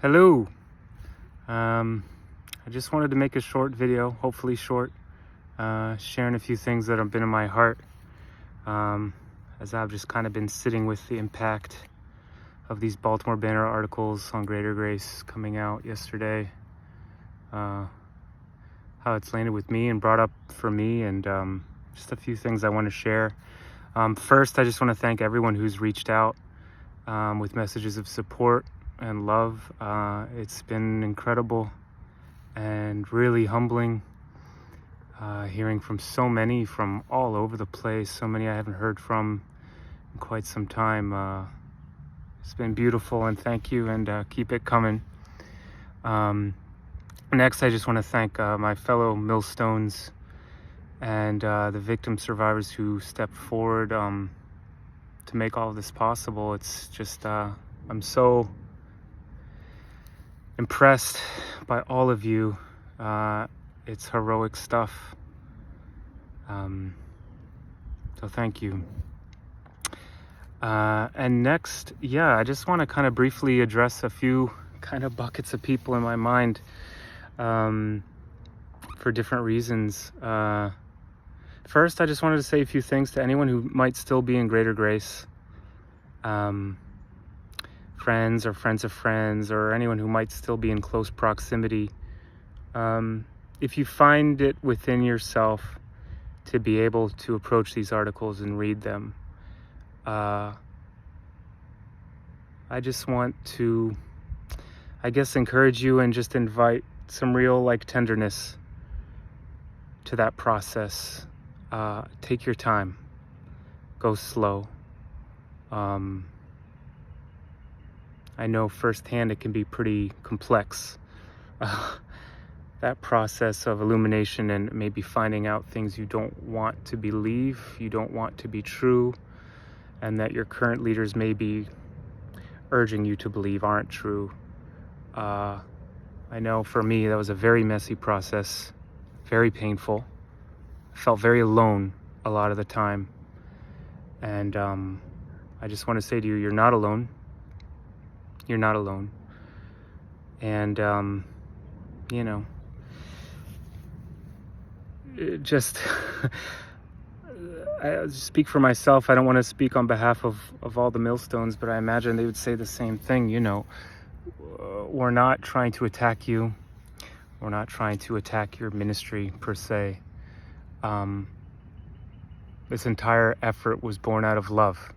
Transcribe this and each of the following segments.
Hello. I just wanted to make a short video, hopefully short, sharing a few things that have been in my heart, as I've just kind of been sitting with the impact of these Baltimore Banner articles on Greater Grace coming out yesterday, how it's landed with me and brought up for me, and just a few things I want to share. First, I just want to thank everyone who's reached out with messages of support and love. It's been incredible and really humbling, hearing from so many from all over the place, so many I haven't heard from in quite some time. It's been beautiful, and thank you, and keep it coming. Next, I just want to thank my fellow millstones and the victim survivors who stepped forward to make all of this possible. It's just, I'm so impressed by all of you. It's heroic stuff. So thank you. And next, I just want to kind of briefly address a few kind of buckets of people in my mind for different reasons. First, I just wanted to say a few things to anyone who might still be in Greater Grace. Friends or friends of friends, or anyone who might still be in close proximity. If you find it within yourself to be able to approach these articles and read them, I just want to, encourage you and just invite some real tenderness to that process. Take your time, go slow. I know firsthand it can be pretty complex, that process of illumination and maybe finding out things you don't want to believe, you don't want to be true, and that your current leaders may be urging you to believe aren't true. I know for me that was a very messy process, very painful. I felt very alone a lot of the time. And I just want to say to you, you're not alone. You're not alone. And, I speak for myself. I don't want to speak on behalf of all the millstones, but I imagine they would say the same thing. We're not trying to attack you. We're not trying to attack your ministry per se. This entire effort was born out of love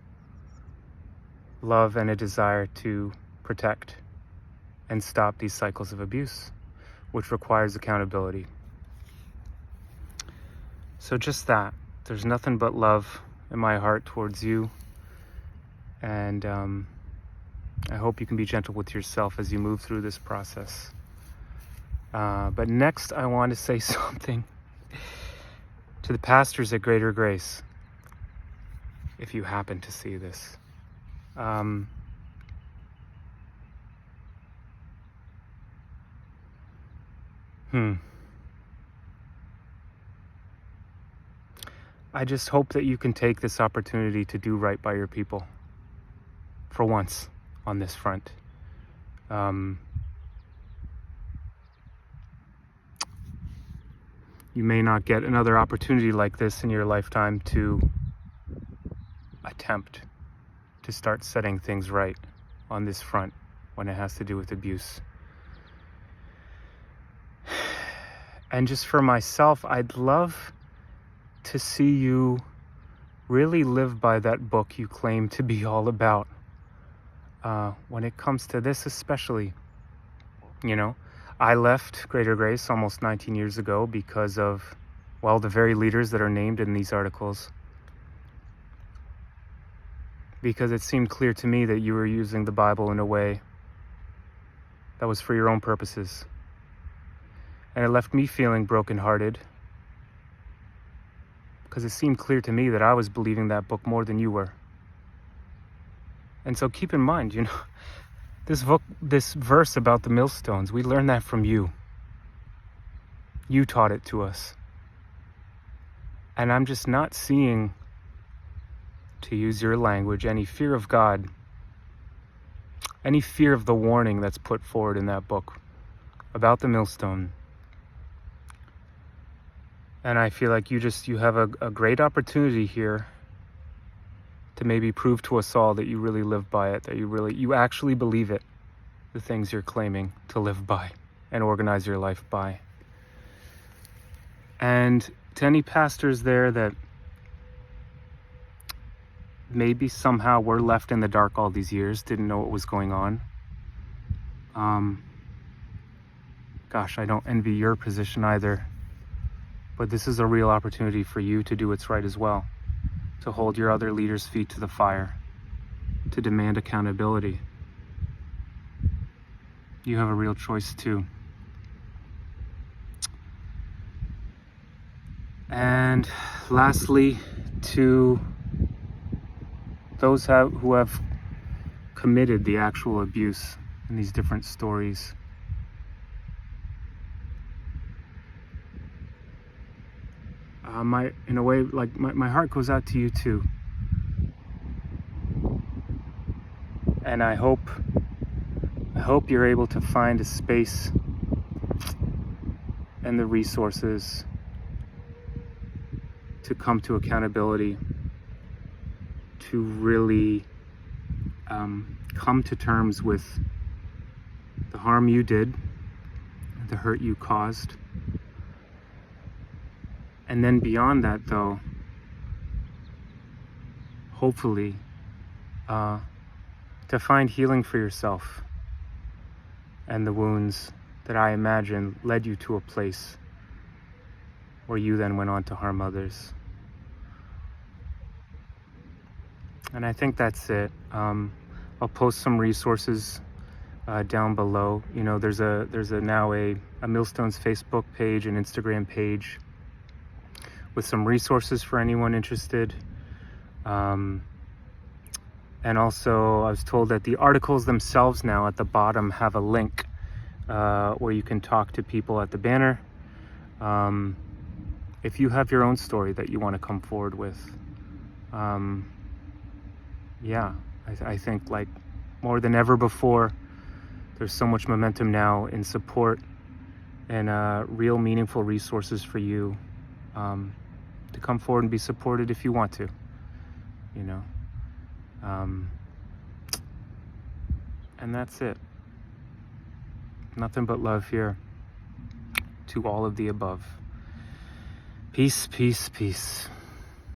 and a desire to protect and stop these cycles of abuse, which requires accountability. So just that, there's nothing but love in my heart towards you, and I hope you can be gentle with yourself as you move through this process. But next, I want to say something to the pastors at Greater Grace, if you happen to see this. I just hope that you can take this opportunity to do right by your people for once on this front. You may not get another opportunity like this in your lifetime to attempt to start setting things right on this front when it has to do with abuse. And just for myself, I'd love to see you really live by that book you claim to be all about. When it comes to this especially, I left Greater Grace almost 19 years ago because of, the very leaders that are named in these articles. Because it seemed clear to me that you were using the Bible in a way that was for your own purposes. And it left me feeling brokenhearted, because it seemed clear to me that I was believing that book more than you were. And so keep in mind, this verse about the millstones, we learned that from you. You taught it to us. And I'm just not seeing, to use your language, any fear of God any fear of the warning that's put forward in that book about the millstone. And I feel like you have a great opportunity here to maybe prove to us all that you really live by it, that you actually believe it, the things you're claiming to live by and organize your life by. And to any pastors there that maybe somehow were left in the dark all these years, didn't know what was going on. Gosh, I don't envy your position either. But this is a real opportunity for you to do what's right as well, to hold your other leaders' feet to the fire, to demand accountability. You have a real choice too. And lastly, to those who have committed the actual abuse in these different stories, in a way, like my heart goes out to you too. And I hope you're able to find a space and the resources to come to accountability, to really come to terms with the harm you did, the hurt you caused. And then beyond that, though, hopefully, to find healing for yourself and the wounds that I imagine led you to a place where you then went on to harm others. And I think that's it. I'll post some resources down below. You know, there's now a Millstones Facebook page and Instagram page with some resources for anyone interested. And also, I was told that the articles themselves now at the bottom have a link where you can talk to people at the banner. If you have your own story that you want to come forward with, I think like more than ever before, there's so much momentum now in support and real meaningful resources for you to come forward and be supported if you want to, you know. And that's it. Nothing but love here to all of the above. Peace, peace, peace.